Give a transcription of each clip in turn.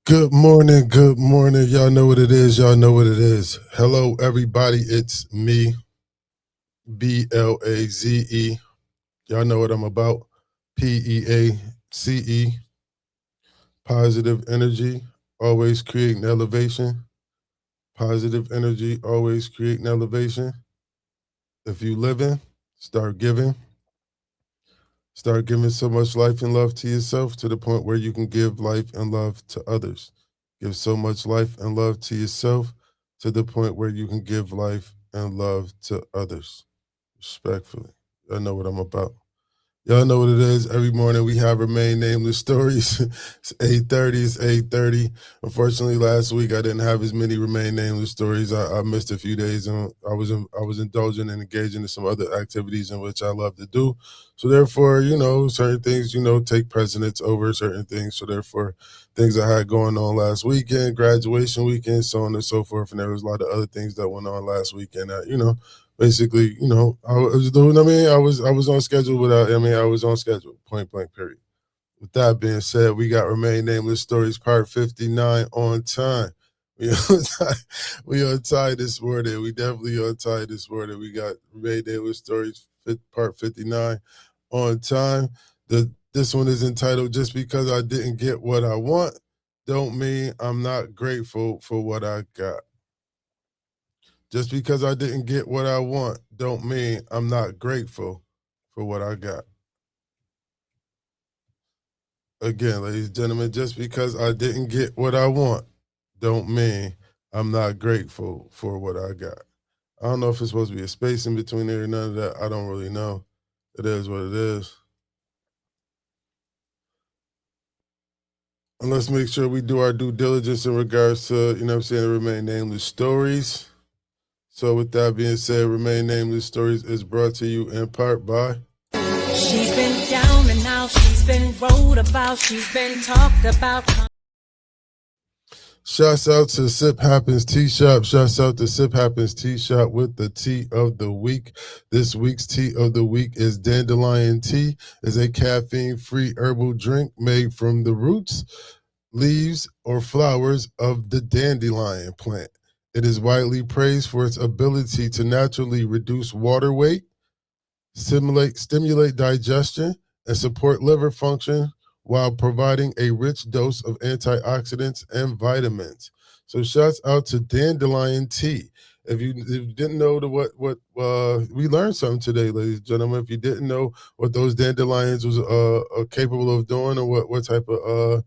Good morning, good morning. Y'all know what it is. Y'all know what it is. Hello, everybody. It's me, Blaze. Y'all know what I'm about. Peace. Positive energy, always creating elevation. Positive energy, always creating elevation. If you living, start giving. Start giving so much life and love to yourself to the point where you can give life and love to others. Give so much life and love to yourself to the point where you can give life and love to others. Respectfully. I know what I'm about. Y'all know what it is. Every morning we have Remain Nameless Stories. It's 8:30. It's 8:30. Unfortunately, last week I didn't have as many Remain Nameless Stories. I missed a few days, and I was indulging and engaging in some other activities in which I love to do. So therefore, certain things, take precedence over certain things. So therefore, things I had going on last weekend, graduation weekend, so on and so forth, and there was a lot of other things that went on last weekend that basically, I was doing. I mean, I was on schedule without. I mean, I was on schedule. Point blank. Period. With that being said, we got Remain Nameless Stories Part 59 on time. We on time, we on time this morning. We definitely on time this morning. We got Remain Nameless Stories Part 59 on time. This one is entitled "Just Because I Didn't Get What I Want, Don't Mean I'm Not Grateful for What I Got." Just because I didn't get what I want, don't mean I'm not grateful for what I got. Again, ladies and gentlemen, just because I didn't get what I want, don't mean I'm not grateful for what I got. I don't know if it's supposed to be a space in between there or none of that. I don't really know. It is what it is. And let's make sure we do our due diligence in regards to, the Remain Nameless Stories. So with that being said, Remain Nameless Stories is brought to you in part by She's been down and out, she's been wrote about, she's been talked about. Shouts out to Sip Happens Tea Shop. Shouts out to Sip Happens Tea Shop with the tea of the week. This week's tea of the week is dandelion tea. It's a caffeine-free herbal drink made from the roots, leaves, or flowers of the dandelion plant. It is widely praised for its ability to naturally reduce water weight, stimulate digestion, and support liver function while providing a rich dose of antioxidants and vitamins. So shouts out to dandelion tea. If you didn't know we learned something today, ladies and gentlemen. If you didn't know what those dandelions was capable of doing, or what type of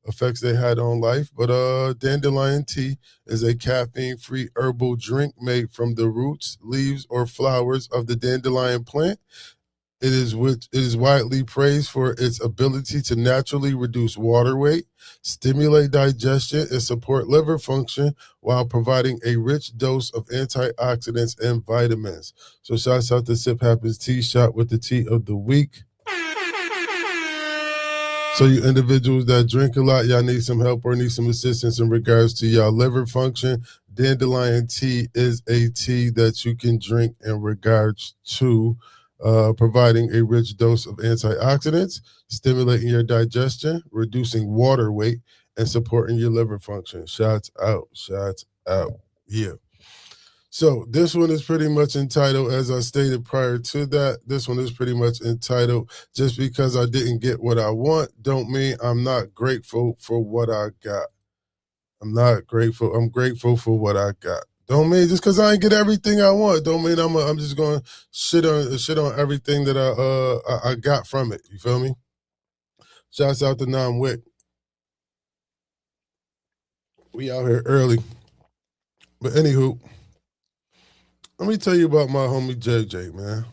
effects they had on life. But dandelion tea is a caffeine-free herbal drink made from the roots, leaves, or flowers of the dandelion plant. It is widely praised for its ability to naturally reduce water weight, stimulate digestion, and support liver function while providing a rich dose of antioxidants and vitamins. So shouts out to Sip Happens Tea Shop with the tea of the week. So you individuals that drink a lot, y'all need some help or need some assistance in regards to y'all liver function. Dandelion tea is a tea that you can drink in regards to providing a rich dose of antioxidants, stimulating your digestion, reducing water weight, and supporting your liver function. Shots out, shots out. Yeah. So this one is pretty much entitled, as I stated prior to that, this one is pretty much entitled, Just Because I Didn't Get What I Want, Don't Mean I'm Not Grateful for What I Got. I'm not grateful. I'm grateful for what I got. Don't mean just because I ain't get everything I want. Don't mean I'm just going to shit on everything that I got from it. You feel me? Shouts out to Nam Wick. We out here early. But anywho, let me tell you about my homie JJ, man.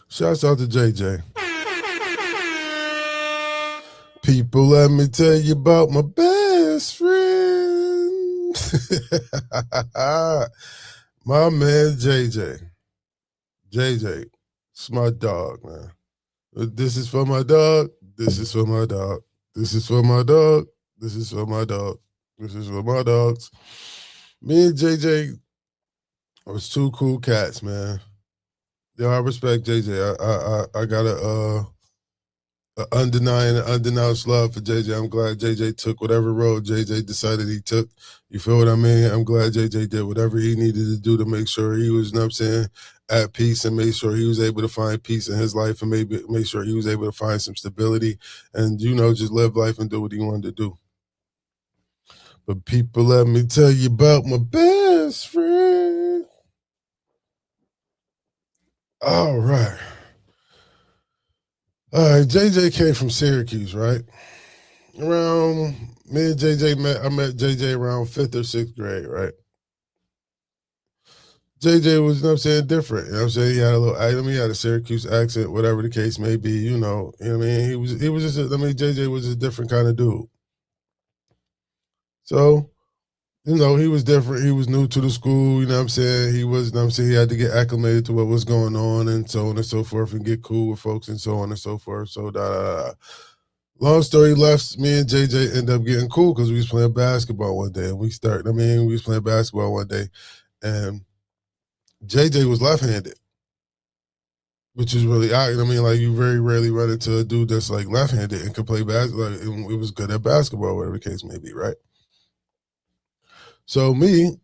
Shouts out to JJ. People, let me tell you about my best friend. My man JJ. JJ, it's my dog, man. This is for my dog. This is for my dog. This is for my dog. This is for my dog. This is for my dogs. Me and JJ was two cool cats, man. Yo, I respect JJ. I gotta undenying and undenounced love for JJ. I'm glad JJ took whatever road JJ decided he took. You feel what I mean? I'm glad JJ did whatever he needed to do to make sure he was, you know what I'm saying, at peace, and make sure he was able to find peace in his life, and maybe make sure he was able to find some stability and, just live life and do what he wanted to do. But people, let me tell you about my best friend. All right. All right, JJ came from Syracuse, right? Around me and JJ I met JJ around 5th or 6th grade, right? JJ was, you know what I'm saying, different. You know what I'm saying? He had a little, he had a Syracuse accent, whatever the case may be, you know what I mean? He was just, JJ was a different kind of dude. So, he was different. He was new to the school, you know what I'm saying? He was, you know what I'm saying, he had to get acclimated to what was going on and so on and so forth and get cool with folks and so on and so forth. So, long story left, me and JJ ended up getting cool because we was playing basketball one day. And we was playing basketball one day and JJ was left-handed, which is really odd. Like you very rarely run into a dude that's like left-handed and could play basketball. Like, it was good at basketball, whatever the case may be, right? So me,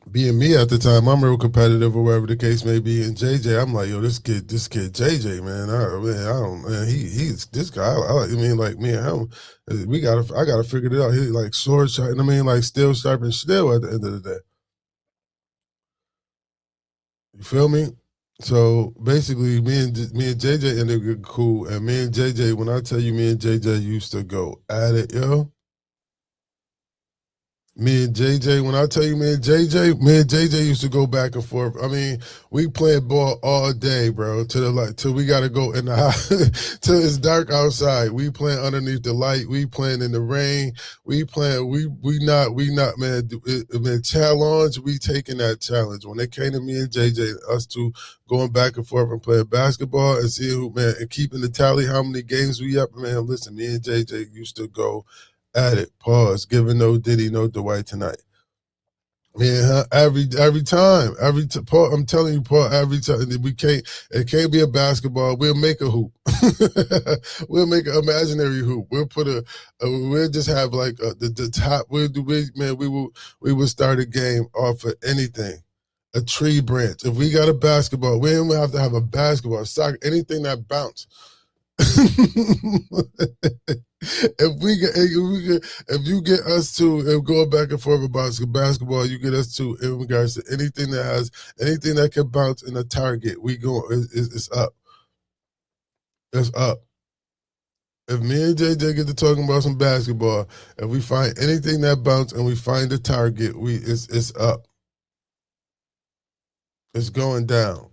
being me at the time, I'm real competitive or whatever the case may be. And JJ, I'm like, yo, this kid, JJ, man, I don't, man, he's this guy. Like me and him, I gotta figure it out. He like sword sharp, like still sharp and still at the end of the day. You feel me? So basically, me and JJ ended up getting cool, and me and JJ, when I tell you, me and JJ used to go at it, yo. Me and JJ, when I tell you, me and JJ used to go back and forth. We played ball all day, bro. Till we gotta go in the house, till it's dark outside. We playing underneath the light. We playing in the rain. We playing. We not, man. Man, challenge. We taking that challenge. When they came to me and JJ, us two going back and forth and playing basketball and seeing who, man, and keeping the tally how many games we up. Man, listen, me and JJ used to go at it. Pause. Giving no Diddy, no Dwight tonight. Yeah, every time, Paul, I'm telling you, Paul, every time it can't be a basketball. We'll make a hoop. We'll make an imaginary hoop. We'll just have like the top. We will start a game off of anything, a tree branch. If we got a basketball, we don't have to have a basketball, soccer, anything that bounce. If you get us to and going back and forth about basketball, you get us to in regards to anything that can bounce in a target, we go it's up. It's up. If me and JJ get to talking about some basketball, if we find anything that bounce and we find a target, it's up. It's going down.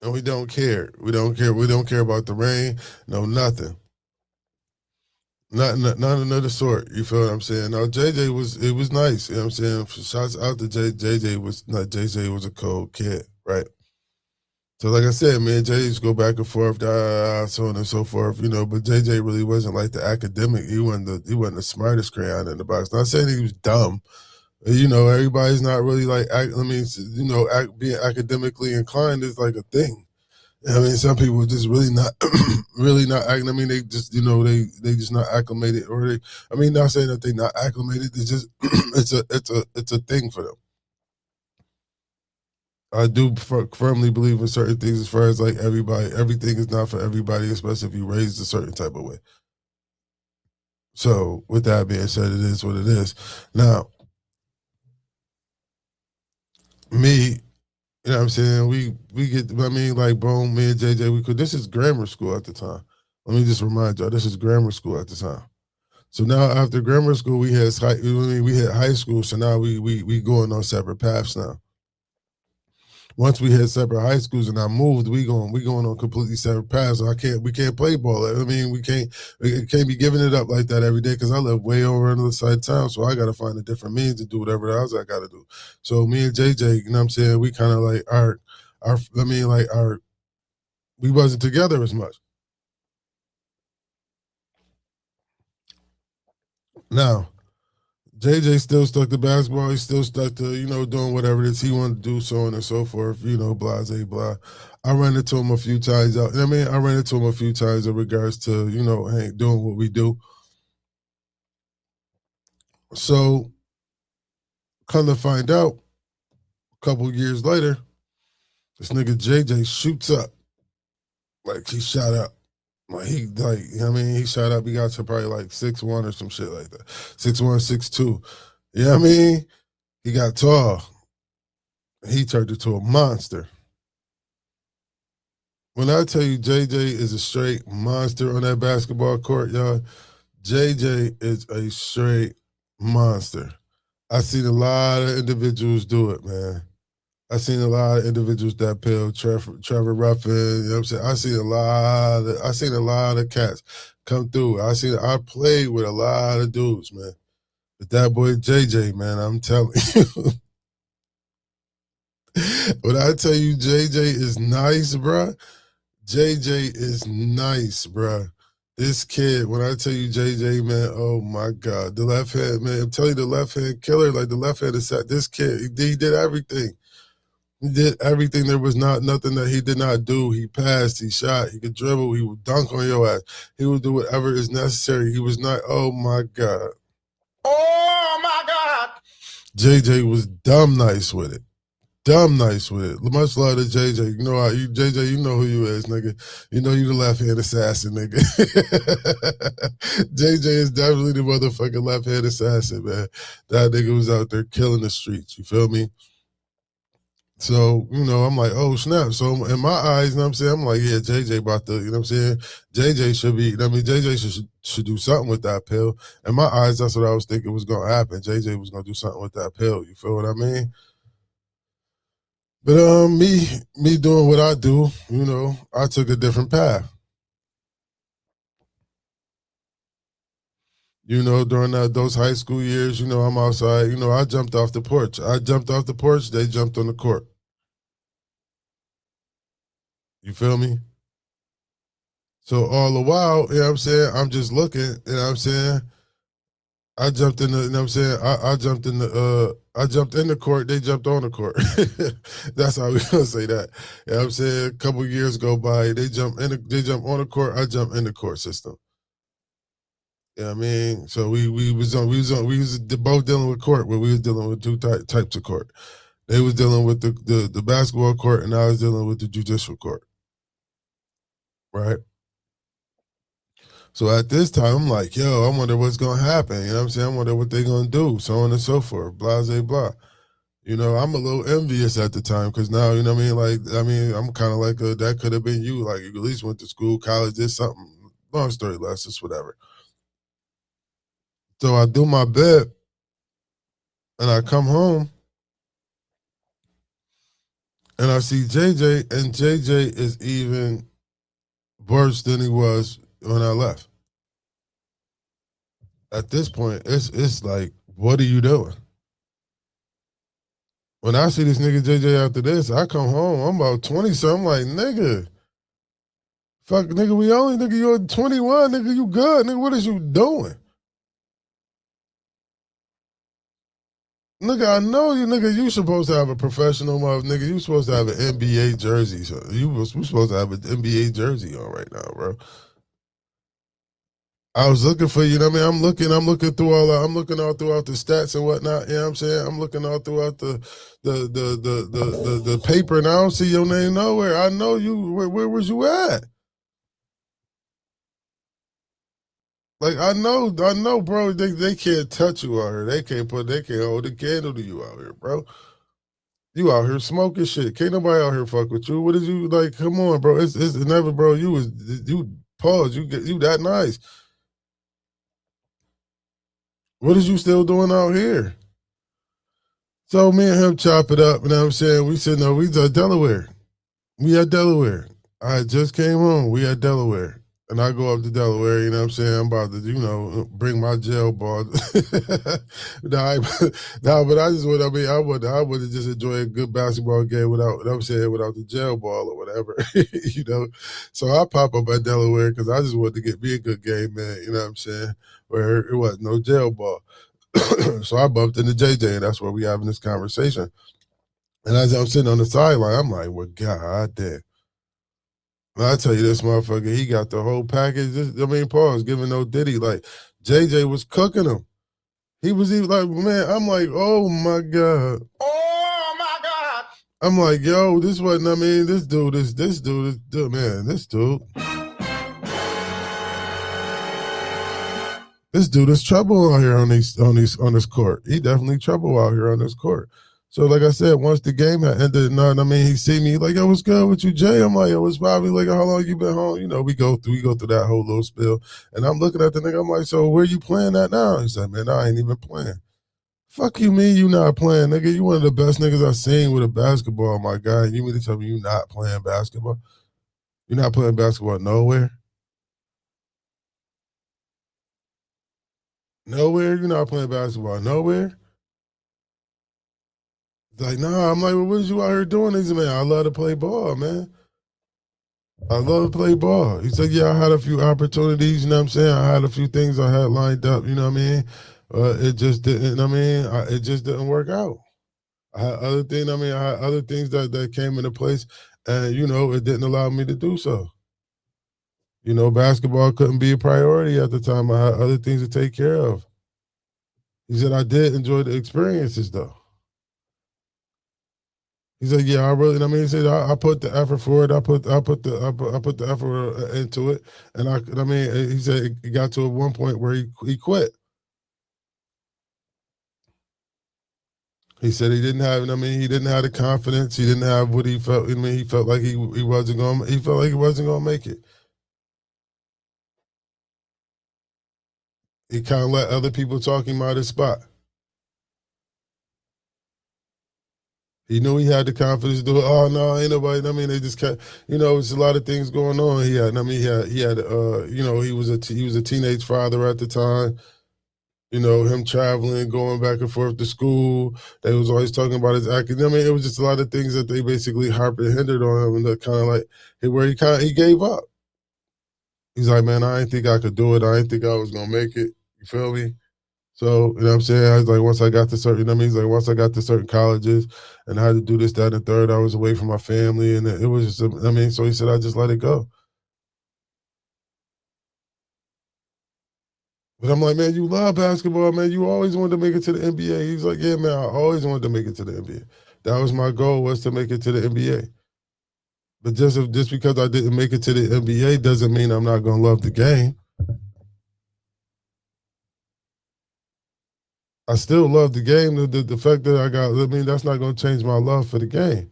And we don't care. We don't care. We don't care about the rain. No, nothing. Not another sort. You feel what I'm saying? Now JJ was nice. You know what I'm saying? Shouts out to JJ was a cold kid, right? So like I said, me and JJ just go back and forth, so on and so forth, but JJ really wasn't like the academic. He wasn't the smartest crayon in the box. Not saying he was dumb. Everybody's not really like being academically inclined is like a thing. Some people are just really not, really not. They just, they just not acclimated, or not saying that they not acclimated. It's just, it's a thing for them. I do firmly believe in certain things, as far as like everything is not for everybody, especially if you raised a certain type of way. So, with that being said, it is what it is. Now, me, you know what I'm saying? We get, like, boom, me and JJ, this is grammar school at the time. Let me just remind y'all, this is grammar school at the time. So now after grammar school, we had high school. So now we going on separate paths now. Once we had separate high schools and I moved, we going on completely separate paths. So we can't play ball. We can't be giving it up like that every day because I live way over on the other side of town. So I got to find a different means to do whatever else I got to do. So me and JJ, you know what I'm saying, we kind of like we wasn't together as much. Now, JJ still stuck to basketball. He still stuck to, doing whatever it is he wanted to do, so on and so forth, blah, blah, blah. I ran into him a few times out. I ran into him a few times in regards to, hey, doing what we do. So, come to find out, a couple years later, this nigga JJ shoots up. Like, he shot up. He shot up. He got to probably like 6'1" or some shit like that. 6'1", 6'2". You know what I mean? He got tall. He turned into a monster. When I tell you JJ is a straight monster on that basketball court, y'all, JJ is a straight monster. I seen a lot of individuals do it, man. I seen a lot of individuals that pill. Trevor Ruffin, you know what I'm saying? I seen a lot of cats come through. I played with a lot of dudes, man. But that boy JJ, man, I'm telling you. When I tell you JJ is nice, bruh, JJ is nice, bruh. This kid, when I tell you JJ, man, oh my God. The left hand, man, I'm telling you, the left hand killer, like the left hand is this kid, he did everything. He did everything. There was not nothing that he did not do. He passed, he shot, he could dribble, he would dunk on your ass. He would do whatever is necessary. He was not, oh my God. Oh my God. JJ was dumb nice with it. Dumb nice with it. Much love to JJ. JJ, you know who you is, nigga. You know you the left hand assassin, nigga. JJ is definitely the motherfucking left hand assassin, man. That nigga was out there killing the streets. You feel me? So, I'm like, oh snap. So in my eyes, you know what I'm saying? I'm like, yeah, JJ about to, you know what I'm saying? JJ should be, JJ should do something with that pill. In my eyes, that's what I was thinking was gonna happen. JJ was gonna do something with that pill. You feel what I mean? But me doing what I do, I took a different path. During those high school years, I'm outside. I jumped off the porch. They jumped on the court. You feel me? So all the while, you know what I'm saying, I'm just looking, you know what I'm saying? I jumped in the, you know what I'm saying? I jumped in the court, they jumped on the court. That's how we gonna say that. You know what I'm saying? A couple years go by, they jump on the court, I jump in the court system. You know what I mean? So we was both dealing with court, but we was dealing with two types of court. They was dealing with the basketball court, and I was dealing with the judicial court. Right? So at this time, I'm like, yo, I wonder what's gonna happen. You know what I'm saying? I wonder what they're gonna do, so on and so forth, blah, blah, blah. I'm a little envious at the time because now, you know what I mean? I'm kind of like, that could have been you. Like, you at least went to school, college, did something. Long story less, just whatever. So I do my bed and I come home and I see JJ, and JJ is even worse than he was when I left. At this point, it's like, what are you doing? When I see this nigga JJ after this, I come home, I'm about 20 something, I'm like, nigga, fuck, nigga, you're 21, nigga, you good, nigga, what is you doing? Nigga, I know you, nigga, you supposed to have a professional mouth, nigga, you supposed to have an NBA jersey, so we supposed to have an NBA jersey on right now, bro. I was looking for you know what I mean. I'm looking through I'm looking all throughout the stats and whatnot. You know what I'm saying? I'm looking all throughout the paper, and I don't see your name nowhere. I know you. Where was you at? Like I know, bro. They can't touch you out here. They can't hold a candle to you out here, bro. You out here smoking shit. Can't nobody out here fuck with you. What is you like? Come on, bro. It's never, bro. You pause. You that nice. What is you still doing out here? So me and him chop it up, you know what I'm saying? We said, no, we at Delaware. We at Delaware. I just came home. We at Delaware. And I go up to Delaware, you know what I'm saying? I'm about to, bring my jail ball. But I just would, I would have just enjoyed a good basketball game without, you know what I'm saying, without the jail ball or whatever, So I pop up at Delaware because I just wanted to get me a good game, man, you know what I'm saying? Where it was no jail ball. So I bumped into JJ, and that's where we having this conversation. And as I'm sitting on the sideline, I'm like, well, God damn. And I tell you, this motherfucker, he got the whole package. Paul was giving no diddy. Like, JJ was cooking him. He was even like, man, I'm like, oh my God. Oh my God. I'm like, yo, this wasn't, this dude, man, this dude. This dude is trouble out here on this court. He definitely trouble out here on this court. So like I said, once the game had ended, he see me like, yo, what's good with you, Jay? I'm like, yo, it's probably like, how long you been home? You know, we go through that whole little spill. And I'm looking at the nigga, I'm like, so where you playing at now? He said, man, I ain't even playing. Fuck you mean you not playing, nigga? You one of the best niggas I've seen with a basketball, my guy. You mean to tell me you not playing basketball? You're not playing basketball nowhere? Nowhere? You're not playing basketball nowhere? Like, nah, I'm like, well, what is you out here doing? He's like, man, I love to play ball, man. I love to play ball. He said, yeah, I had a few opportunities, you know what I'm saying? I had a few things I had lined up, you know what I mean? It just didn't, it just didn't work out. I had other things, I had other things that came into place, and, it didn't allow me to do so. Basketball couldn't be a priority at the time. I had other things to take care of. He said, I did enjoy the experiences, though. He said, "Yeah, I really." He said, "I put the effort for it. I put the effort into it." And he said it got to one point where he quit. He said he didn't have. He didn't have the confidence. He didn't have what he felt. He felt like he wasn't going. He felt like he wasn't going to make it. He kind of let other people talk him out his spot. He knew he had the confidence to do it. Oh no, ain't nobody. They just kept. It's a lot of things going on. He had. He had. He was a teenage father at the time. Him traveling, going back and forth to school. They was always talking about his academic. It was just a lot of things that they basically harped and hindered on him, and that kind of like where he gave up. He's like, man, I didn't think I could do it. I didn't think I was gonna make it. You feel me? So, you know what I'm saying? I was like, once I got to certain, he's like, once I got to certain colleges and I had to do this, that, and the third, I was away from my family. And it was just, so he said, I just let it go. But I'm like, man, you love basketball, man. You always wanted to make it to the NBA. He's like, yeah, man, I always wanted to make it to the NBA. That was my goal, was to make it to the NBA. But just because I didn't make it to the NBA doesn't mean I'm not going to love the game. I still love the game. The fact that that's not going to change my love for the game.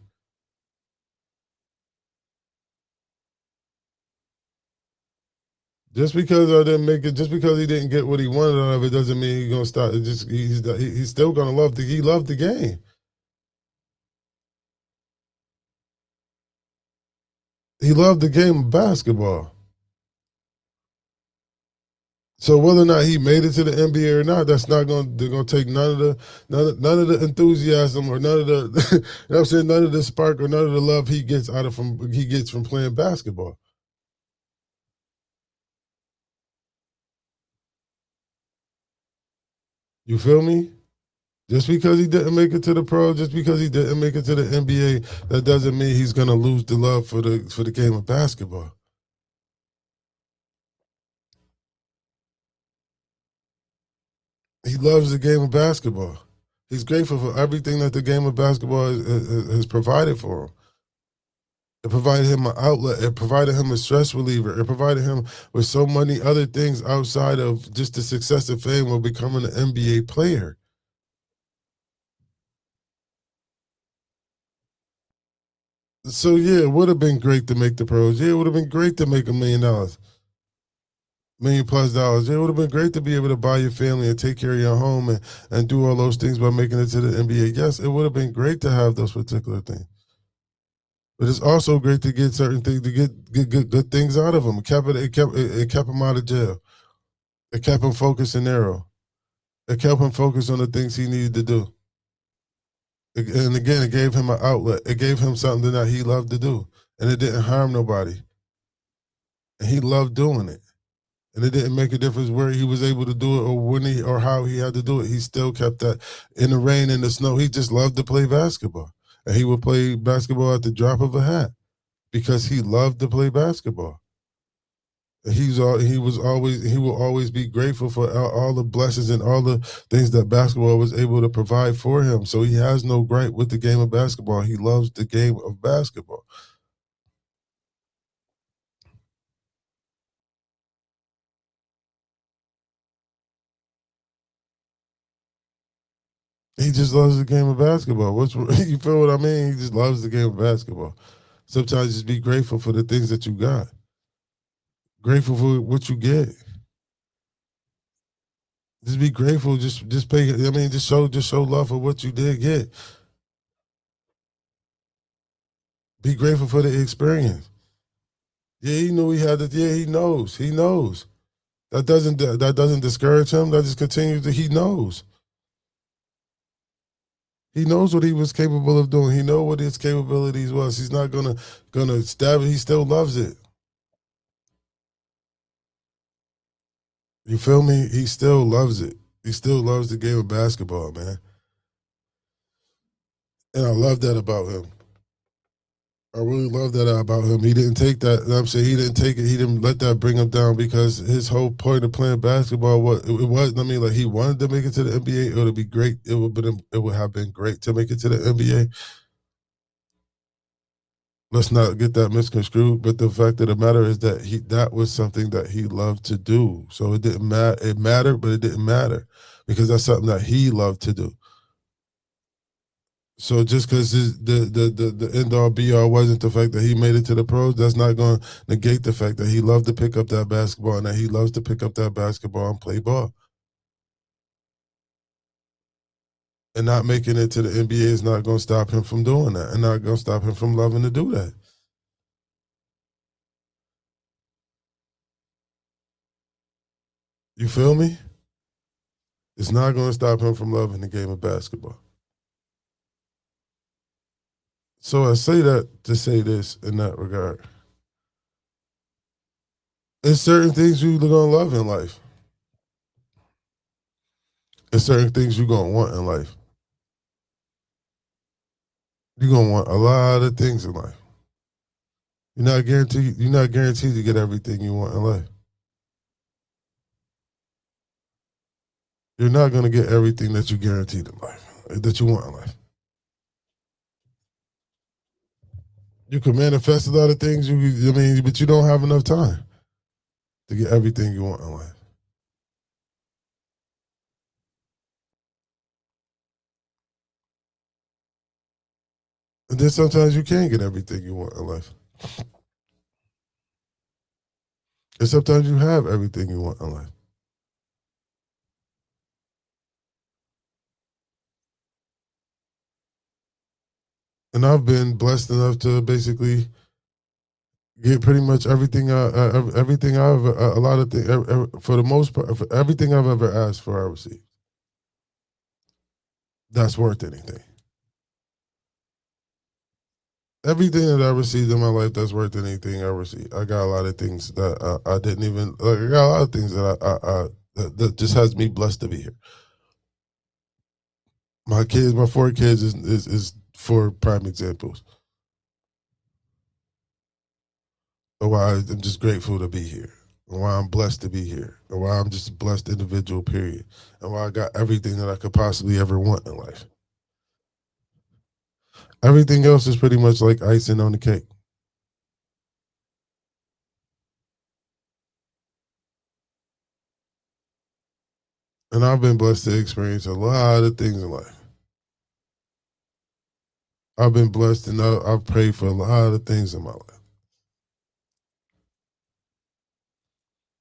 Just because I didn't make it, just because he didn't get what he wanted out of it, doesn't mean he's gonna stop. He's still gonna love he loved the game. He loved the game of basketball. So whether or not he made it to the NBA or not, that's not going. They're going to take none of the enthusiasm or none of the, you know what I'm saying, none of the spark or none of the love he gets from playing basketball. You feel me? Just because he didn't make it to the pro, just because he didn't make it to the NBA, that doesn't mean he's going to lose the love for the game of basketball. He loves the game of basketball. He's grateful for everything that the game of basketball has provided for him. It provided him an outlet. It provided him a stress reliever. It provided him with so many other things outside of just the success and fame of becoming an NBA player. So yeah, it would have been great to make the pros. Yeah, it would have been great to make $1 million, $1 million+. Yeah, it would have been great to be able to buy your family and take care of your home and do all those things by making it to the NBA. Yes, it would have been great to have those particular things. But it's also great to get certain things, to get good things out of him. It kept him out of jail. It kept him focused and narrow. It kept him focused on the things he needed to do. And again, it gave him an outlet. It gave him something that he loved to do. And it didn't harm nobody. And he loved doing it. And it didn't make a difference where he was able to do it or when he or how he had to do it. He still kept that in the rain and the snow. He just loved to play basketball. And he would play basketball at the drop of a hat because he loved to play basketball. He will always be grateful for all the blessings and all the things that basketball was able to provide for him. So he has no gripe with the game of basketball. He loves the game of basketball. He just loves the game of basketball. What's you feel what I mean? He just loves the game of basketball. Sometimes just be grateful for the things that you got. Grateful for what you get. Just be grateful. Just pay. I mean, just show love for what you did get. Be grateful for the experience. Yeah, he knew he had it. Yeah, he knows. He knows. That doesn't discourage him. That just continues to. He knows. He knows what he was capable of doing. He know what his capabilities was. He's not gonna stab it. He still loves it. You feel me? He still loves it. He still loves the game of basketball, man. And I love that about him. I really love that about him. He didn't take that. I'm saying he didn't take it. He didn't let that bring him down because his whole point of playing basketball was it was. I mean, like he wanted to make it to the NBA. It would be great. It would have been great to make it to the NBA. Let's not get that misconstrued. But the fact of the matter is that that was something that he loved to do. So it didn't matter. It mattered, but it didn't matter because that's something that he loved to do. So just because the end all be all wasn't the fact that he made it to the pros, that's not going to negate the fact that he loved to pick up that basketball and that he loves to pick up that basketball and play ball. And not making it to the NBA is not going to stop him from doing that, and not going to stop him from loving to do that. You feel me? It's not going to stop him from loving the game of basketball. So I say that to say this in that regard. There's certain things you're going to love in life. There's certain things you're going to want in life. You're going to want a lot of things in life. You're not guaranteed to get everything you want in life. You're not going to get everything that you guaranteed in life, that you want in life. You can manifest a lot of things, but you don't have enough time to get everything you want in life. And then sometimes you can't get everything you want in life. And sometimes you have everything you want in life. And I've been blessed enough to basically get pretty much everything. Everything I've a lot of things for the most part, for everything I've ever asked for, I received. That's worth anything. Everything that I received in my life that's worth anything I received. I got a lot of things that I didn't even. Like, I got a lot of things that that just has me blessed to be here. My 4 kids is 4 prime examples of why I'm just grateful to be here, and why I'm blessed to be here, and why I'm just a blessed individual. Period, and why I got everything that I could possibly ever want in life. Everything else is pretty much like icing on the cake. And I've been blessed to experience a lot of things in life. I've been blessed and I've prayed for a lot of things in my life.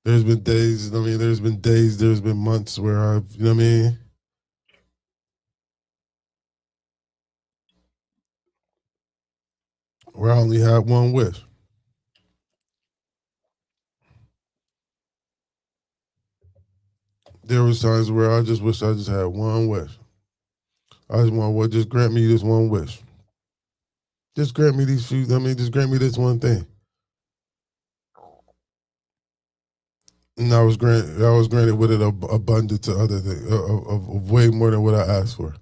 There's been days, there's been months where I've, where I only had one wish. There was times where I just wish I just had one wish. I just want, what, just grant me this one wish. Just grant me just grant me this one thing. And I was granted with an abundance of other things, of way more than what I asked for.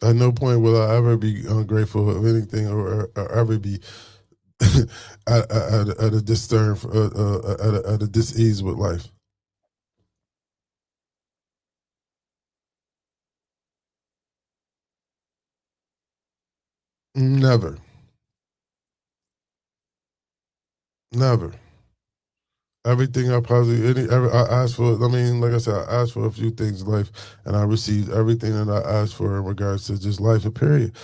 At no point will I ever be ungrateful of anything, or ever be at a disturb, at a dis-ease with life. Never, never. Everything I possibly I asked for. I mean, like I said, I asked for a few things in life, and I received everything that I asked for in regards to just life. A period.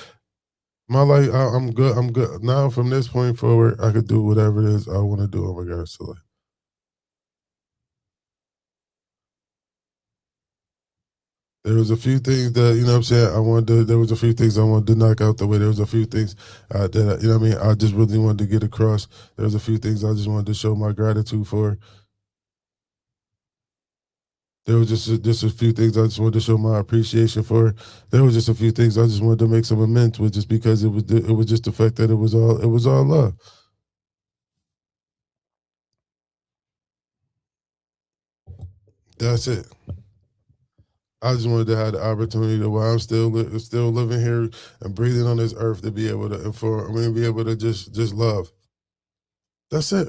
My life, I'm good. I'm good now. From this point forward, I could do whatever it is I want to do in regards to life. There was a few things that, you know what I'm saying, I wanted to, there was a few things I wanted to knock out the way. There was a few things that, you know what I mean, I just really wanted to get across. There was a few things I just wanted to show my gratitude for. There was just a few things I just wanted to show my appreciation for. There was just a few things I just wanted to make some amends with, just because it was just the fact that it was all love. That's it. I just wanted to have the opportunity to, while I'm still living here and breathing on this earth, to be able to inform. I mean, be able to just love. That's it.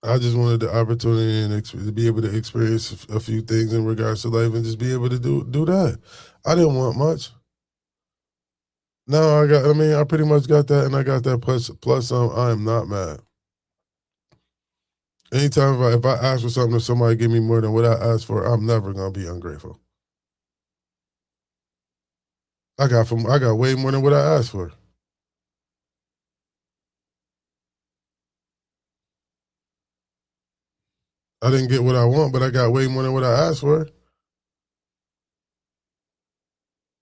I just wanted the opportunity and to be able to experience a few things in regards to life, and just be able to do that. I didn't want much. No, I got. I mean, I pretty much got that, and I got that plus some. I am not mad. Anytime if I ask for something, if somebody give me more than what I asked for, I'm never gonna be ungrateful. I got way more than what I asked for. I didn't get what I want, but I got way more than what I asked for.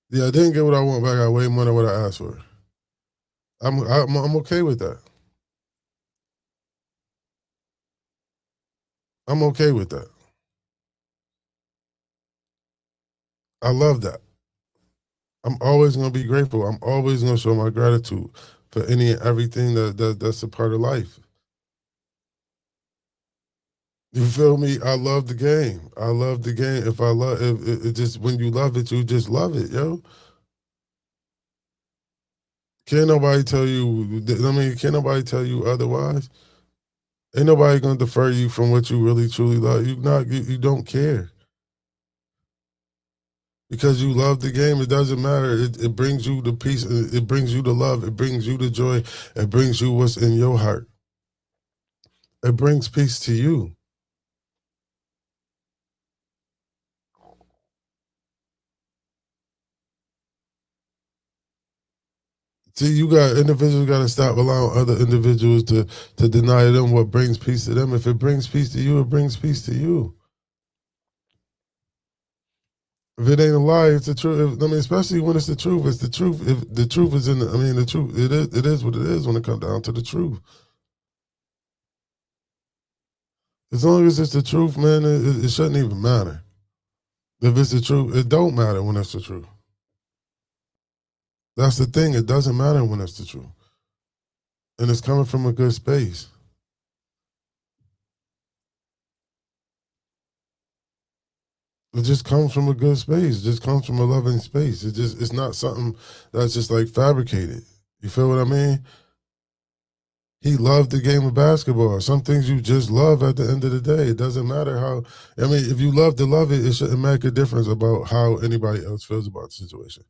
Yeah, I didn't get what I want, but I got way more than what I asked for. I'm okay with that. I'm okay with that. I love that. I'm always gonna be grateful. I'm always gonna show my gratitude for any and everything that's a part of life. You feel me? I love the game. I love the game. If I love if it just when you love it, you just love it, yo. Can't nobody tell you. I mean, can't nobody tell you otherwise. Ain't nobody gonna defer you from what you really truly love. You don't care because you love the game. It doesn't matter. It brings you the peace. It brings you the love. It brings you the joy. It brings you what's in your heart. It brings peace to you. See, you got individuals got to stop allowing other individuals to deny them what brings peace to them. If it brings peace to you, it brings peace to you. If it ain't a lie, it's the truth. I mean, especially when it's the truth. It's the truth. If the truth is in, I mean, the truth. It is what it is when it comes down to the truth. As long as it's the truth, man, it shouldn't even matter. If it's the truth, it don't matter when it's the truth. That's the thing. It doesn't matter when it's the truth, and it's coming from a good space. It just comes from a good space. It just comes from a loving space. It's not something that's just like fabricated. You feel what I mean? He loved the game of basketball. Some things you just love at the end of the day. It doesn't matter how. I mean, if you love to love it, it shouldn't make a difference about how anybody else feels about the situation.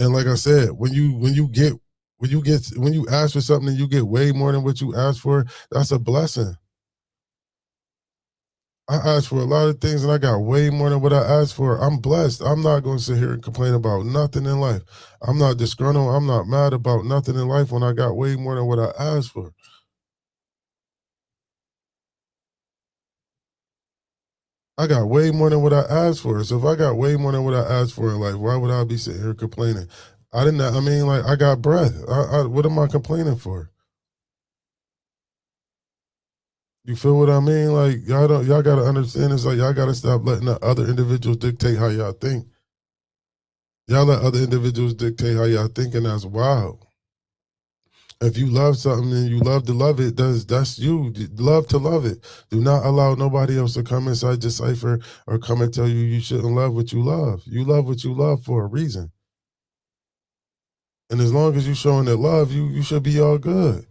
And like I said, when you ask for something and you get way more than what you asked for, that's a blessing. I asked for a lot of things and I got way more than what I asked for. I'm blessed. I'm not going to sit here and complain about nothing in life. I'm not disgruntled. I'm not mad about nothing in life when I got way more than what I asked for. I got way more than what I asked for. So if I got way more than what I asked for in life, why would I be sitting here complaining? I didn't. I mean, like I got breath. What am I complaining for? You feel what I mean? Like y'all got to understand. It's like y'all got to stop letting the other individuals dictate how y'all think. Y'all let other individuals dictate how y'all thinking. That's wild. If you love something and you love to love it, that's you. Love to love it. Do not allow nobody else to come inside your cipher or come and tell you you shouldn't love what you love. You love what you love for a reason. And as long as you're showing that love, you should be all good.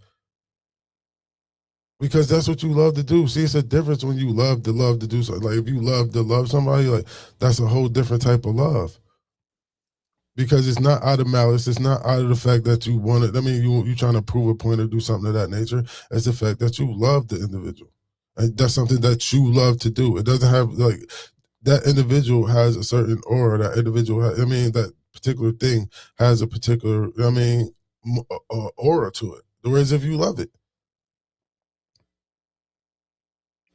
Because that's what you love to do. See, it's a difference when you love to do something. Like if you love to love somebody, like that's a whole different type of love. Because it's not out of malice. It's not out of the fact that you want it. I mean, you trying to prove a point or do something of that nature. It's the fact that you love the individual, and that's something that you love to do. It doesn't have like that individual has a certain aura. That individual, I mean, that particular thing has a particular, I mean, aura to it. Whereas if you love it,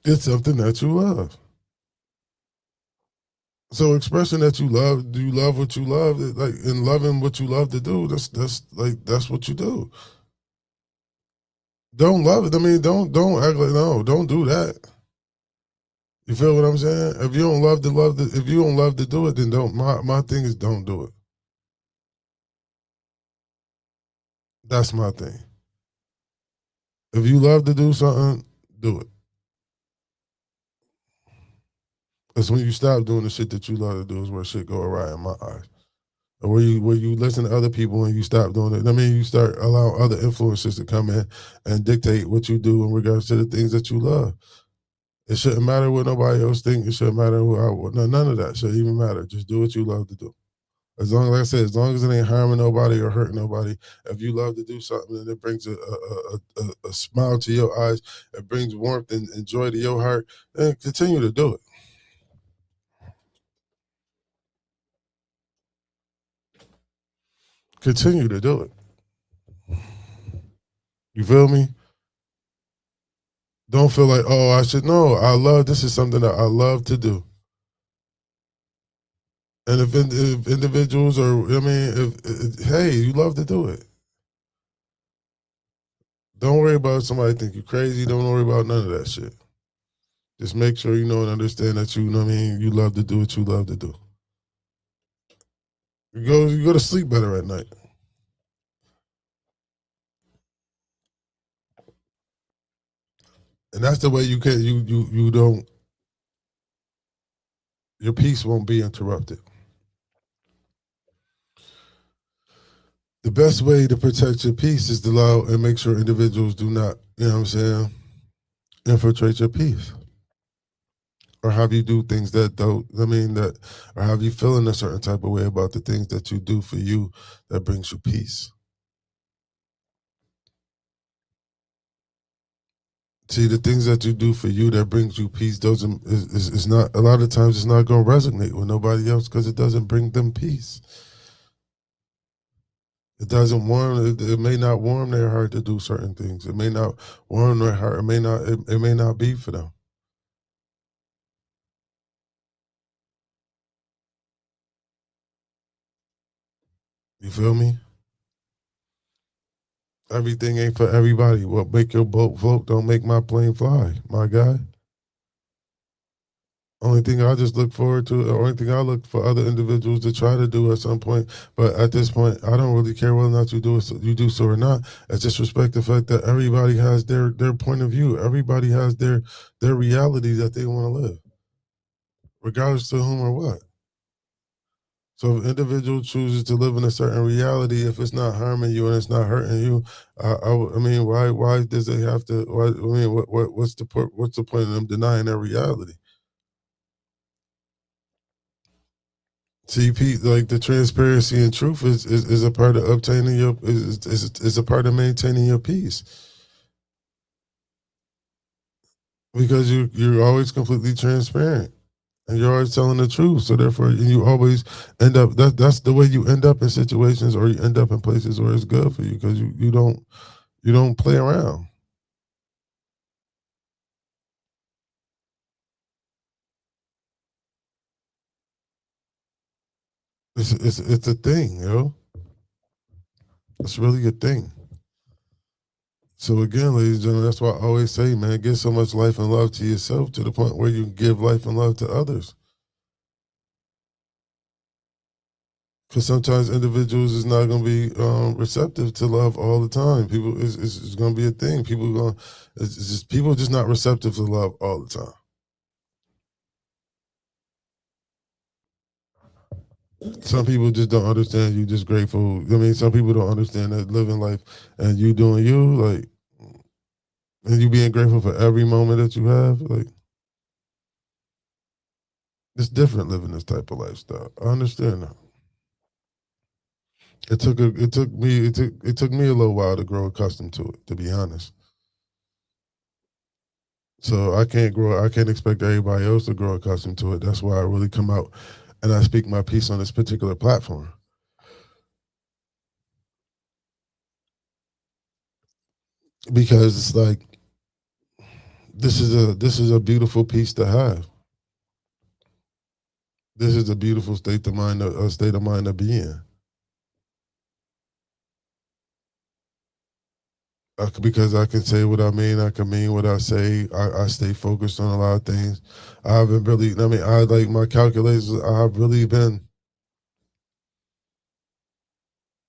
it's something that you love. So expressing that you love, do you love what you love? Like in loving what you love to do, that's what you do. Don't love it. I mean, don't act like no. Don't do that. You feel what I'm saying? If you don't if you don't love to do it, then don't. My thing is don't do it. That's my thing. If you love to do something, do it. It's when you stop doing the shit that you love to do is where shit go awry in my eyes. Or where you listen to other people and you stop doing it. I mean, you start allowing other influences to come in and dictate what you do in regards to the things that you love. It shouldn't matter what nobody else thinks. It shouldn't matter none of that should even matter. Just do what you love to do. As long as, like I said, as long as it ain't harming nobody or hurting nobody, if you love to do something and it brings a smile to your eyes, it brings warmth and joy to your heart, then continue to do it. Continue to do it. You feel me? Don't feel like, oh, I should know. This is something that I love to do. And if individuals are, I mean, hey, you love to do it. Don't worry about somebody think you crazy. Don't worry about none of that shit. Just make sure you know and understand that you know what I mean, you love to do what you love to do. You go to sleep better at night. And that's the way you can you don't your peace won't be interrupted. The best way to protect your peace is to allow and make sure individuals do not, you know what I'm saying, infiltrate your peace. Or have you do things that don't, I mean, that, or have you feeling a certain type of way about the things that you do for you that brings you peace? See, the things that you do for you that brings you peace doesn't, is not, a lot of times it's not going to resonate with nobody else because it doesn't bring them peace. It doesn't warm. It may not warm their heart to do certain things. It may not warm their heart. It may not. It may not be for them. You feel me? Everything ain't for everybody. What make your boat float don't make my plane fly, my guy. Only thing I just look forward to, or only thing I look for other individuals to try to do at some point. But at this point, I don't really care whether or not you do so or not. I just respect the fact that everybody has their point of view. Everybody has their reality that they want to live, regardless to whom or what. So if an individual chooses to live in a certain reality, if it's not harming you and it's not hurting you, I mean, why does it have to? Why, I mean, what's the point of them denying their reality? CP, like the transparency and truth is a part of obtaining your is a part of maintaining your peace because you're always completely transparent and you're always telling the truth. So therefore, you always end up that's the way you end up in situations or you end up in places where it's good for you because you don't play around. It's a thing, yo. It's really a thing. So again, ladies and gentlemen, that's why I always say, man, give so much life and love to yourself to the point where you can give life and love to others. Because sometimes individuals is not going to be receptive to love all the time. People it's going to be a thing. People going it's just people just not receptive to love all the time. Some people just don't understand you just grateful. I mean, some people don't understand that living life and you doing you, like, and you being grateful for every moment that you have, like, it's different living this type of lifestyle. I understand that. It took me a little while to grow accustomed to it, to be honest. So I can't expect everybody else to grow accustomed to it. That's why I really come out and I speak my piece on this particular platform. Because it's like this is a beautiful piece to have. This is a beautiful state of mind to be in. Because I can say what I mean, I can mean what I say. I stay focused on a lot of things. I haven't really. I mean, I like my calculations. I've really been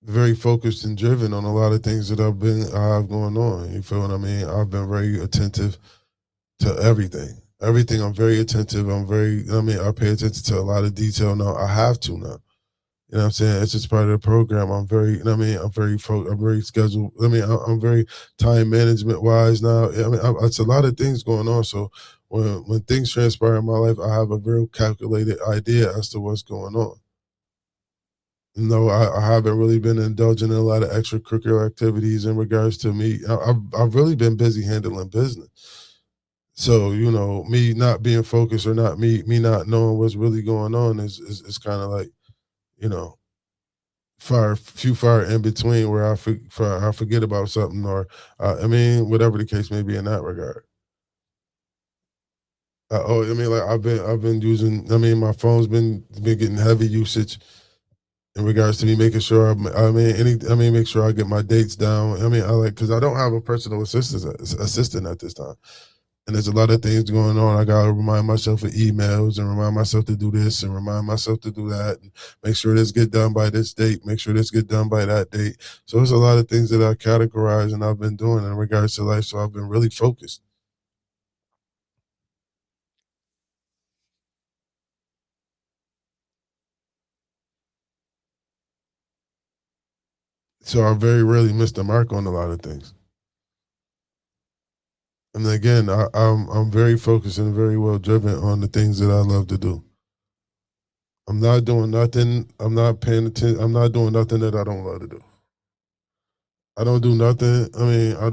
very focused and driven on a lot of things that I have going on. You feel what I mean? I've been very attentive to everything. Everything. I'm very attentive. I mean, I pay attention to a lot of detail now. I have to now. You know what I'm saying? It's just part of the program. I'm very, I mean, I'm very scheduled. I mean, I'm very time management wise now. I mean, it's a lot of things going on. So when things transpire in my life, I have a real calculated idea as to what's going on. No, I haven't really been indulging in a lot of extracurricular activities in regards to me. I've really been busy handling business. So me not being focused or not me not knowing what's really going on is kind of like you know far in between where I forget about something or I mean whatever the case may be in that regard. I mean like I've been using. I mean my phone's been getting heavy usage in regards to me making sure I mean make sure I get my dates down. I mean I like because I don't have a personal assistant at this time. And there's a lot of things going on. I gotta remind myself of emails and remind myself to do this and remind myself to do that and make sure this get done by this date, make sure this get done by that date. So there's a lot of things that I categorize and I've been doing in regards to life. So I've been really focused. So I very rarely miss the mark on a lot of things. And again, I'm very focused and very well driven on the things that I love to do. I'm not doing nothing. I'm not paying attention. I'm not doing nothing that I don't love to do. I don't do nothing. I mean, I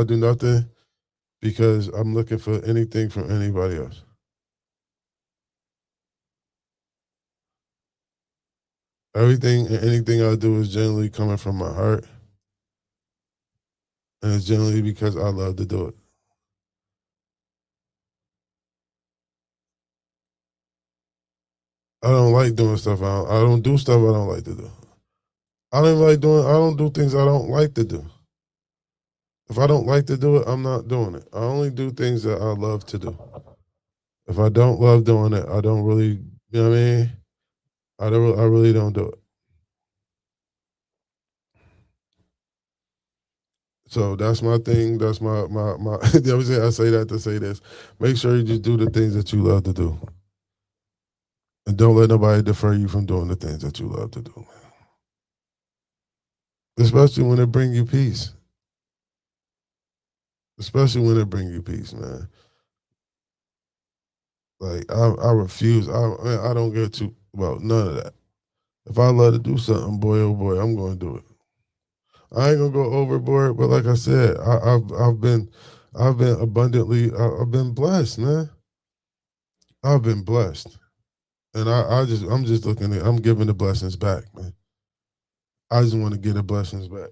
do nothing because I'm looking for anything from anybody else. Everything and anything I do is generally coming from my heart, and it's generally because I love to do it. I don't like doing stuff. I don't do stuff I don't like to do. I don't like doing. I don't do things I don't like to do. If I don't like to do it, I'm not doing it. I only do things that I love to do. If I don't love doing it, I don't really. You know what I mean? I don't. I really don't do it. So that's my thing. That's my. I say that to say this. Make sure you just do the things that you love to do, and don't let nobody defer you from doing the things that you love to do. Especially when it bring you peace. Especially when it bring you peace, man. Like I refuse. I don't get too about none of that. If I love to do something, boy oh boy, I'm going to do it. I ain't gonna go overboard, but like I said, I've been abundantly I've been blessed, man. I've been blessed. And I'm just looking at I'm giving the blessings back, man. I just want to get the blessings back.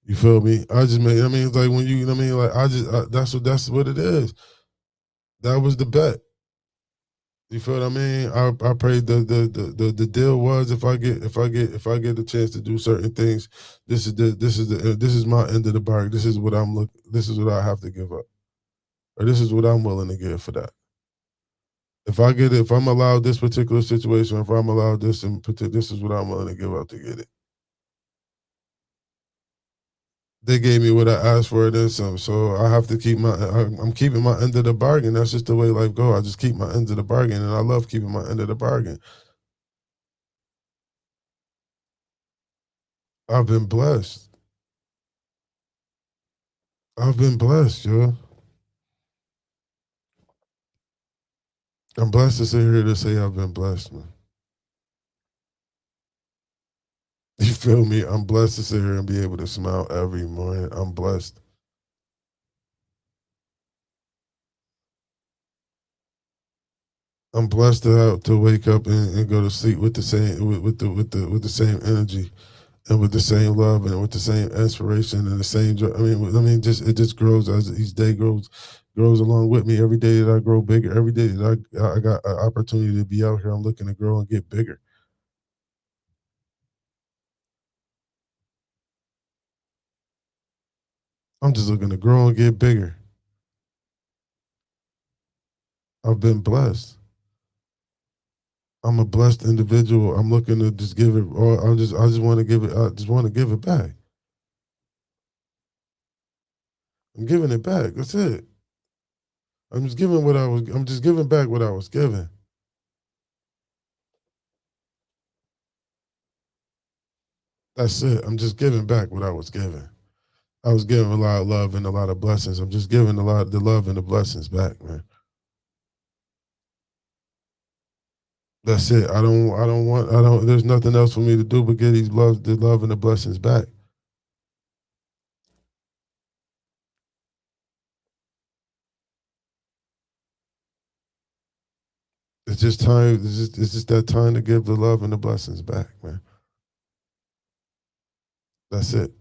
You feel me? I mean it's like when I mean like that's what it is. That was the bet. You feel what I mean? I prayed the deal was if I get the chance to do certain things, this is my end of the bargain. This is what I have to give up. Or this is what I'm willing to give for that. If I'm allowed this particular situation, if I'm allowed this, and this is what I'm willing to give up to get it. They gave me what I asked for, and then some. So I have to keep I'm keeping my end of the bargain. That's just the way life go. I just keep my end of the bargain, and I love keeping my end of the bargain. I've been blessed. I've been blessed, yo. I'm blessed to sit here to say I've been blessed, man. You feel me? I'm blessed to sit here and be able to smile every morning. I'm blessed. I'm blessed to have to wake up and go to sleep with the same with the same energy and with the same love and with the same inspiration and the same joy. I mean, just it just grows as each day grows along with me. Every day that I grow bigger, every day that I got an opportunity to be out here, I'm looking to grow and get bigger. I'm just looking to grow and get bigger. I've been blessed. I'm a blessed individual. I'm looking to just give it all. I just want to give it. I just want to give it back. I'm giving it back. That's it. I'm just giving back what I was given. That's it. I'm just giving back what I was given. I was given a lot of love and a lot of blessings. I'm just giving a lot of the love and the blessings back, man. That's it. I don't there's nothing else for me to do but get the love and the blessings back. It's just time. It's just that time to give the love and the blessings back, man. That's it.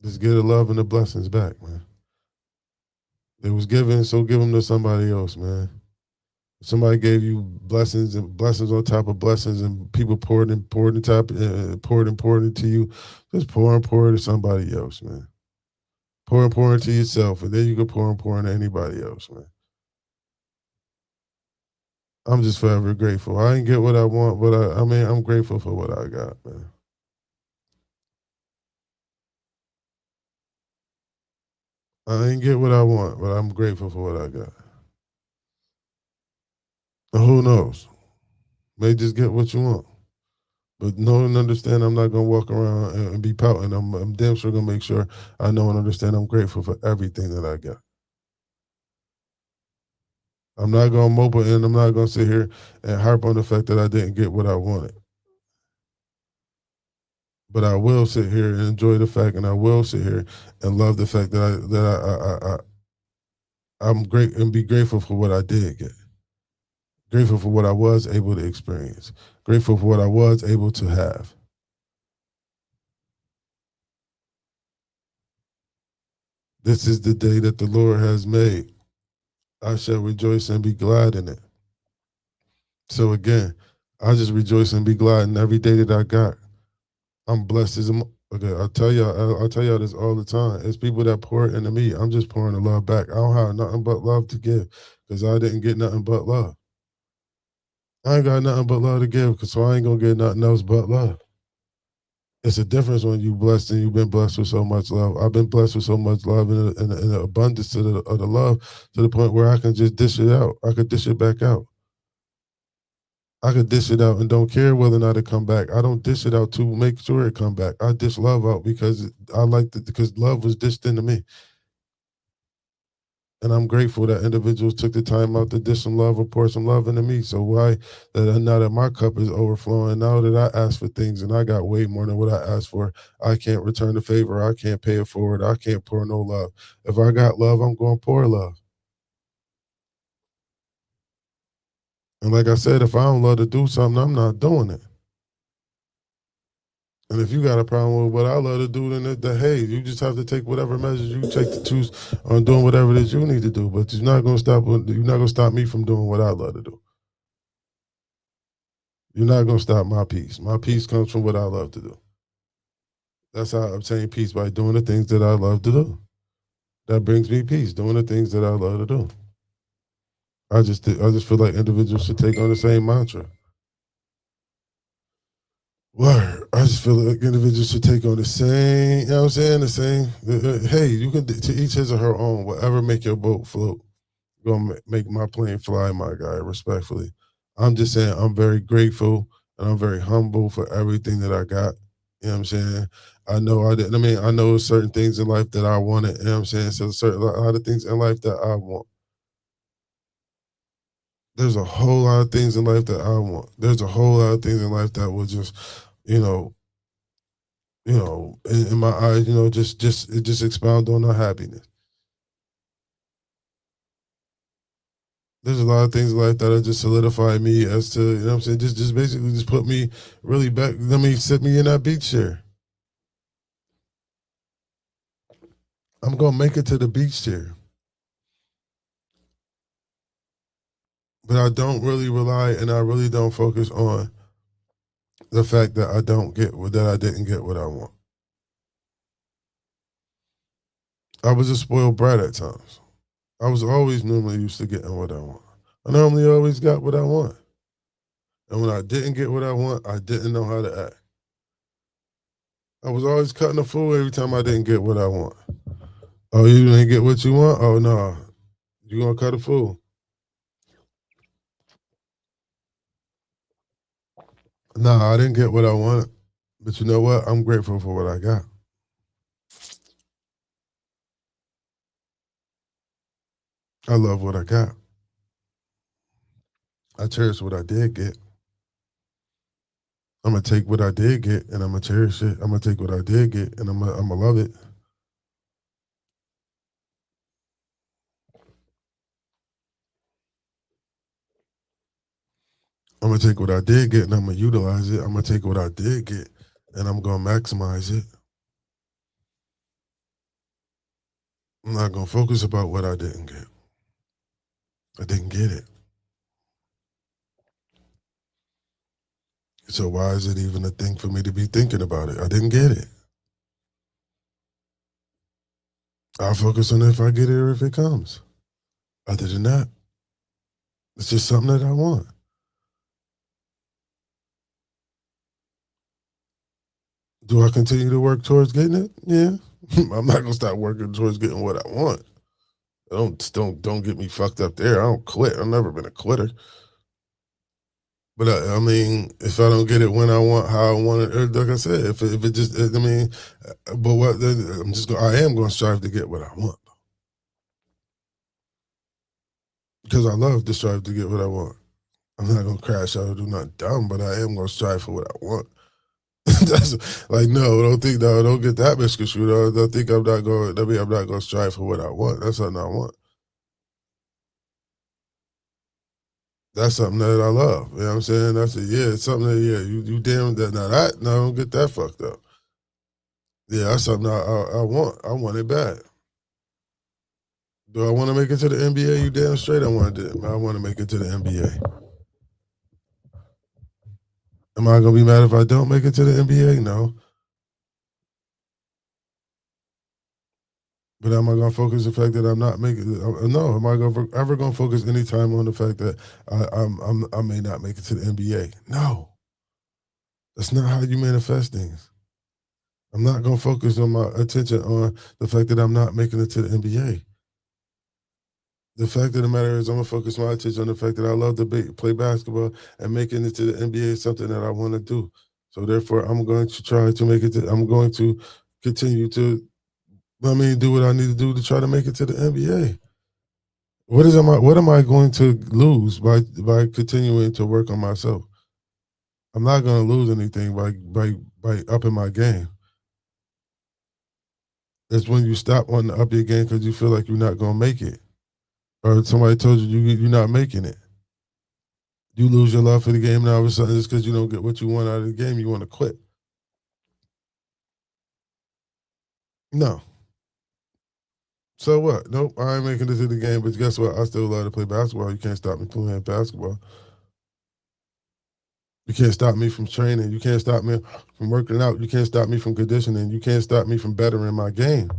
Just give the love and the blessings back, man. They was given, so give them to somebody else, man. Somebody gave you blessings and blessings on top of blessings, and people poured into you. Just pour into somebody else, man. Pour into yourself, and then you can pour into anybody else, man. I'm just forever grateful. I ain't get what I want, but I mean, I'm grateful for what I got, man. I ain't get what I want, but I'm grateful for what I got. And who knows? May just get what you want. But know and understand I'm not gonna walk around and be pouting. I'm damn sure gonna make sure I know and understand I'm grateful for everything that I got. I'm not gonna mope and I'm not gonna sit here and harp on the fact that I didn't get what I wanted. But I will sit here and enjoy the fact, and I will sit here and love the fact that I'm great and be grateful for what I did get. Grateful for what I was able to experience. Grateful for what I was able to have. This is the day that the Lord has made. I shall rejoice and be glad in it. So again, I just rejoice and be glad in every day that I got. I'm blessed as a okay. I'll tell y'all this all the time. It's people that pour into me. I'm just pouring the love back. I don't have nothing but love to give because I didn't get nothing but love. I ain't got nothing but love to give because so I ain't gonna get nothing else but love. It's a difference when you blessed and you've been blessed with so much love. I've been blessed with so much love and an abundance of the love to the point where I can just dish it out. I could dish it back out. I could dish it out and don't care whether or not it come back. I don't dish it out to make sure it come back. I dish love out because I like it because love was dished into me. And I'm grateful that individuals took the time out to dish some love or pour some love into me. So why that now that my cup is overflowing, now that I asked for things and I got way more than what I asked for, I can't return the favor. I can't pay it forward. I can't pour no love. If I got love, I'm going to pour love. And like I said, if I don't love to do something, I'm not doing it. And if you got a problem with what I love to do, then hey, you just have to take whatever measures you take to choose on doing whatever it is you need to do. But you're not gonna stop me from doing what I love to do. You're not gonna stop my peace. My peace comes from what I love to do. That's how I obtain peace by doing the things that I love to do. That brings me peace, doing the things that I love to do. I just feel like individuals should take on the same mantra. Word. I just feel like individuals should take on the same, you know what I'm saying? The same. Hey, you can to each his or her own. Whatever make your boat float. Gonna make my plane fly, my guy. Respectfully, I'm just saying I'm very grateful and I'm very humble for everything that I got. You know what I'm saying? I know I didn't. I mean, I know certain things in life that I wanted. You know what I'm saying? So certain a lot of things in life that I want. There's a whole lot of things in life that I want. There's a whole lot of things in life that will just, you know, in my eyes, just it just expound on our happiness. There's a lot of things in life that'll just solidify me as to, you know what I'm saying, just basically just put me really back, let me sit me in that beach chair. I'm gonna make it to the beach chair. But I don't really rely and I really don't focus on the fact that I didn't get what I want. I was a spoiled brat at times. I was always normally used to getting what I want. I normally always got what I want. And when I didn't get what I want, I didn't know how to act. I was always cutting a fool every time I didn't get what I want. Oh, you didn't get what you want? Oh no. You gonna cut a fool. Nah, I didn't get what I wanted. But you know what? I'm grateful for what I got. I love what I got. I cherish what I did get. I'm gonna take what I did get and I'm gonna cherish it. I'm gonna take what I did get and I'm gonna love it. I'm gonna take what I did get and I'm gonna utilize it. I'm gonna take what I did get and I'm gonna maximize it. I'm not gonna focus about what I didn't get. I didn't get it. So why is it even a thing for me to be thinking about it? I didn't get it. I'll focus on it if I get it or if it comes. Other than that, it's just something that I want. Do I continue to work towards getting it? Yeah. I'm not gonna stop working towards getting what I want. Don't get me fucked up there. I don't quit. I've never been a quitter. But I mean, if I don't get it when I want, how I want it, or like I said, if it just, I mean, but what I am going to strive to get what I want because I love to strive to get what I want. I'm not going to crash out or do nothing dumb, but I am going to strive for what I want. That's like no, don't get that misconstrued. Don't think I'm not going. I mean, I'm not going to strive for what I want. That's something I want. That's something that I love. You know what I'm saying? That's it. Yeah, it's something that you damn that now that no, don't get that fucked up. Yeah, that's something I want. I want it bad. Do I want to make it to the NBA? You damn straight I want to. I want to make it to the NBA. Am I gonna be mad if I don't make it to the NBA? No. But am I gonna focus the fact that I'm not making? No. Am I ever gonna focus any time on the fact that I may not make it to the NBA? No. That's not how you manifest things. I'm not gonna focus on my attention on the fact that I'm not making it to the NBA. The fact of the matter is, I'm gonna focus my attention on the fact that I love to play basketball and making it to the NBA is something that I want to do. So therefore, I'm going to try to make it. I'm going to continue to, I mean, do what I need to do to try to make it to the NBA. What am I going to lose by continuing to work on myself? I'm not going to lose anything by upping my game. It's when you stop wanting to up your game because you feel like you're not going to make it, or somebody told you're not making it. You lose your love for the game, now all of a sudden just because you don't get what you want out of the game, you want to quit. No. So what? Nope, I ain't making it to the game, but guess what? I still love to play basketball. You can't stop me playing basketball. You can't stop me from training. You can't stop me from working out. You can't stop me from conditioning. You can't stop me from bettering my game.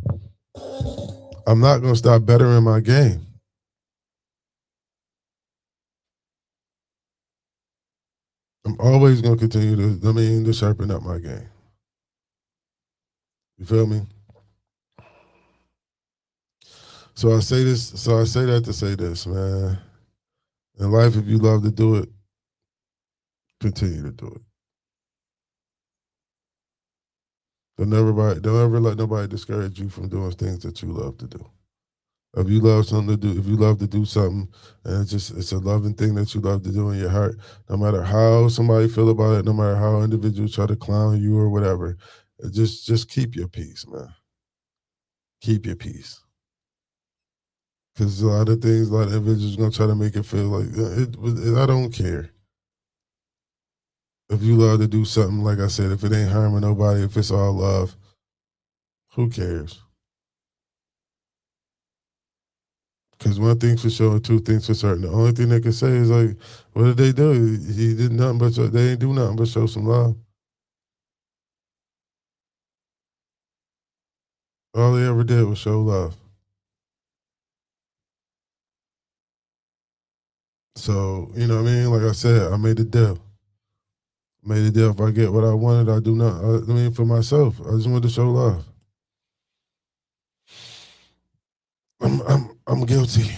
I'm not going to stop bettering my game. I'm always gonna continue to sharpen up my game. You feel me? So I say this. So I say that to say this, man. In life, if you love to do it, continue to do it. Don't ever let nobody discourage you from doing things that you love to do. If you love something to do, if you love to do something, and it's a loving thing that you love to do in your heart, no matter how somebody feel about it, no matter how individuals try to clown you or whatever, just keep your peace, man. Keep your peace. Because a lot of things, a lot of individuals gonna try to make it feel like I don't care. If you love to do something, like I said, if it ain't harming nobody, if it's all love, who cares? Because one thing's for sure and two things for certain. The only thing they can say is like, what did they do? He did nothing but they ain't do nothing but show some love. All they ever did was show love. So, you know what I mean? Like I said, I made a deal. Made a deal. If I get what I wanted, I do not. I mean, for myself, I just wanted to show love. I'm guilty.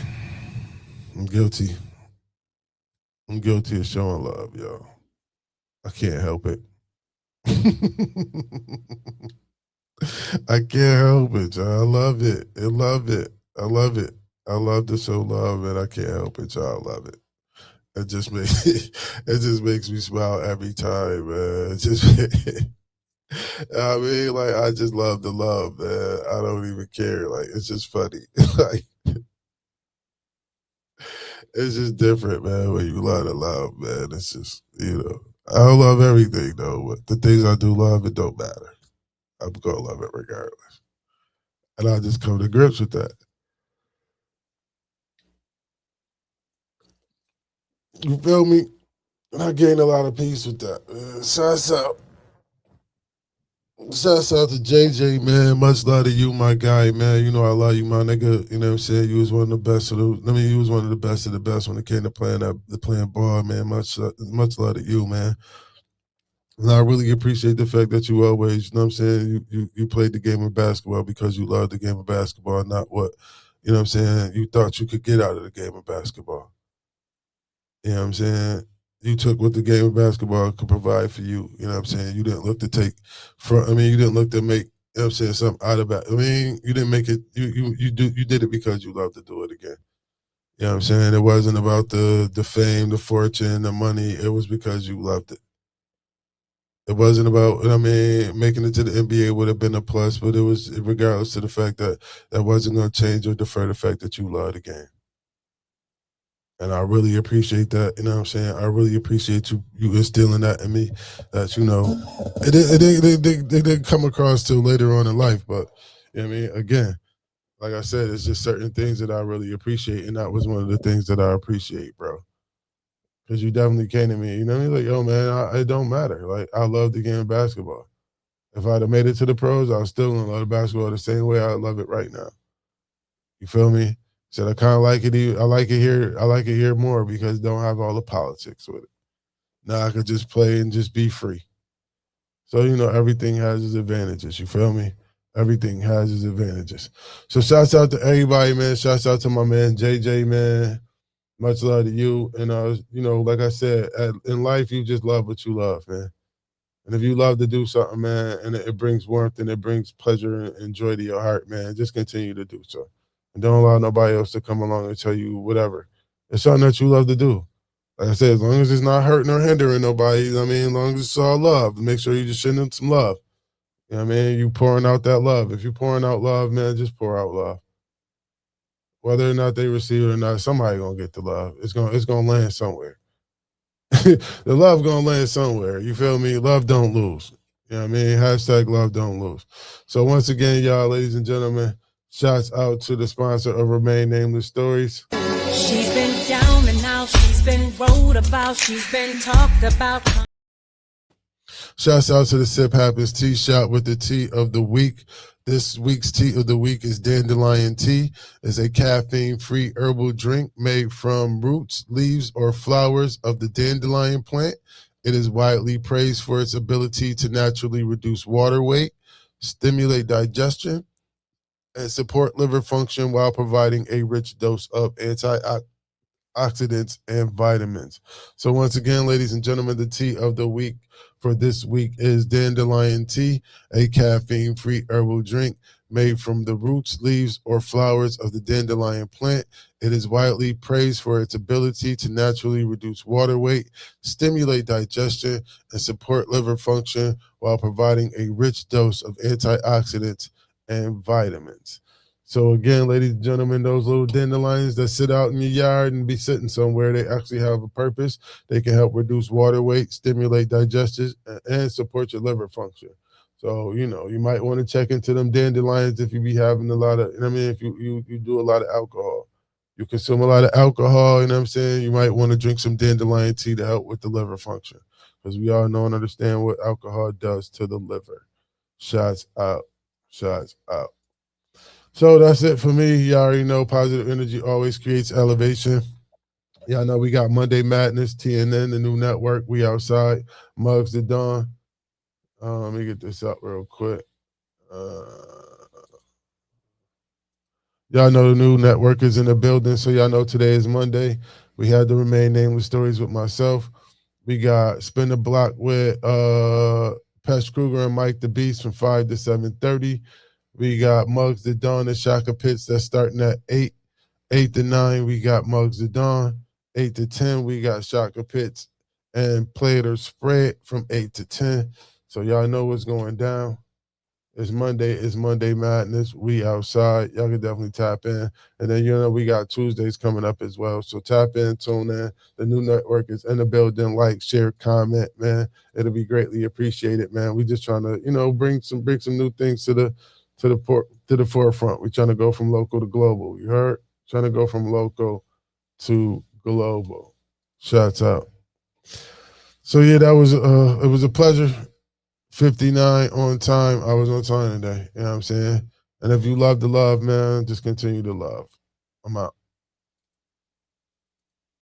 I'm guilty. I'm guilty of showing love, y'all. I can't help it. I can't help it, y'all. I love it. I love it. I love it. I love to show love, and I can't help it, y'all. I love it. It just makes it just makes me smile every time, man. It just I mean, like I just love the love, man. I don't even care. Like it's just funny. Like it's just different, man. When you love the love, man. It's just I don't love everything though, but the things I do love, it don't matter. I'm gonna love it regardless, and I just come to grips with that. You feel me? And I gained a lot of peace with that. Shouts out. Shouts out to JJ, man. Much love to you, my guy, man. You know I love you, my nigga. You know what I'm saying? You was one of the best of the you was one of the best when it came to playing ball, man. Much love to you, man. And I really appreciate the fact that you always, you know what I'm saying, you played the game of basketball because you loved the game of basketball, not what, you know what I'm saying, you thought you could get out of the game of basketball. You know what I'm saying? You took what the game of basketball could provide for you. You know what I'm saying? You didn't look to take you didn't look to make, you know what I'm saying, something out of it. I mean, you didn't make it you did it because you loved to do it again. You know what I'm saying? It wasn't about the fame, the fortune, the money. It was because you loved it. It wasn't about, I mean, making it to the NBA would have been a plus, but it was regardless to the fact that that wasn't going to change or defer the fact that you love the game. And I really appreciate that. You know what I'm saying? I really appreciate you instilling that in me. That it didn't come across till later on in life, but you know what I mean. Again, like I said, it's just certain things that I really appreciate, and that was one of the things that I appreciate, bro. Because you definitely came to me. You know what I mean? Like, yo, man, it don't matter. Like, I love the game of basketball. If I'd have made it to the pros, I was still gonna love the basketball the same way I love it right now. You feel me? Said I kind of like it. I like it here. I like it here more because it don't have all the politics with it. Now I could just play and just be free. So everything has its advantages. You feel me? Everything has its advantages. So shouts out to everybody, man. Shouts out to my man JJ, man. Much love to you. And like I said, in life, you just love what you love, man. And if you love to do something, man, and it brings warmth and it brings pleasure and joy to your heart, man, just continue to do so. And don't allow nobody else to come along and tell you whatever. It's something that you love to do. Like I said, as long as it's not hurting or hindering nobody, I mean, as long as it's all love, make sure you just send them some love. You know what I mean? You pouring out that love. If you're pouring out love, man, just pour out love. Whether or not they receive it or not, somebody gonna get the love. It's gonna land somewhere. The love gonna land somewhere. You feel me? Love don't lose. You know what I mean? Hashtag love don't lose. So once again, y'all, ladies and gentlemen, shouts out to the sponsor of Remain Nameless Stories. She's been down and out, she's been wrote about, she's been talked about. Shouts out to the Sip Happens Tea Shop with the tea of the week. This week's tea of the week is Dandelion Tea. It's a caffeine-free herbal drink made from roots, leaves, or flowers of the dandelion plant It is widely praised for its ability to naturally reduce water weight, stimulate digestion, and support liver function while providing a rich dose of antioxidants and vitamins. So, once again, ladies and gentlemen, the tea of the week for this week is dandelion tea, a caffeine free herbal drink made from the roots, leaves, or flowers of the dandelion plant. It is widely praised for its ability to naturally reduce water weight, stimulate digestion, and support liver function while providing a rich dose of antioxidants and vitamins. So again, ladies and gentlemen, those little dandelions that sit out in your yard and be sitting somewhere, they actually have a purpose. They can help reduce water weight, stimulate digestion, and support your liver function. So, you might want to check into them dandelions if you be having a lot of, I mean, if you do a lot of alcohol. You consume a lot of alcohol, you know what I'm saying? You might want to drink some dandelion tea to help with the liver function. Because we all know and understand what alcohol does to the liver. Shots out. Shots out. So that's it for me. You already know positive energy always creates elevation. Y'all know we got Monday Madness, TNN, the new network. We outside. Mugs to Dawn. Let me get this up real quick. Uh, y'all know the new network is in the building, so y'all know today is Monday. We had the Remain Nameless Stories with myself. We got Spin the Block with Pesh Kruger and Mike the Beast from 5 to 7:30. We got Mugs to Dawn and Shaka Pitts that's starting at 8. 8 to 9, we got Mugs of Dawn. 8 to 10, we got Shaka Pitts and Plater Spread from 8 to 10. So y'all know what's going down. It's Monday. It's Monday Madness. We outside. Y'all can definitely tap in. And then, we got Tuesdays coming up as well. So tap in, tune in. The new network is in the building. Like, share, comment, man. It'll be greatly appreciated, man. We just trying to, bring some new things to the forefront. We're trying to go from local to global. You heard? Trying to go from local to global. Shouts out. So yeah, that was it was a pleasure. 59 on time. I was on time today. You know what I'm saying? And if you love the love, man, just continue to love. I'm out.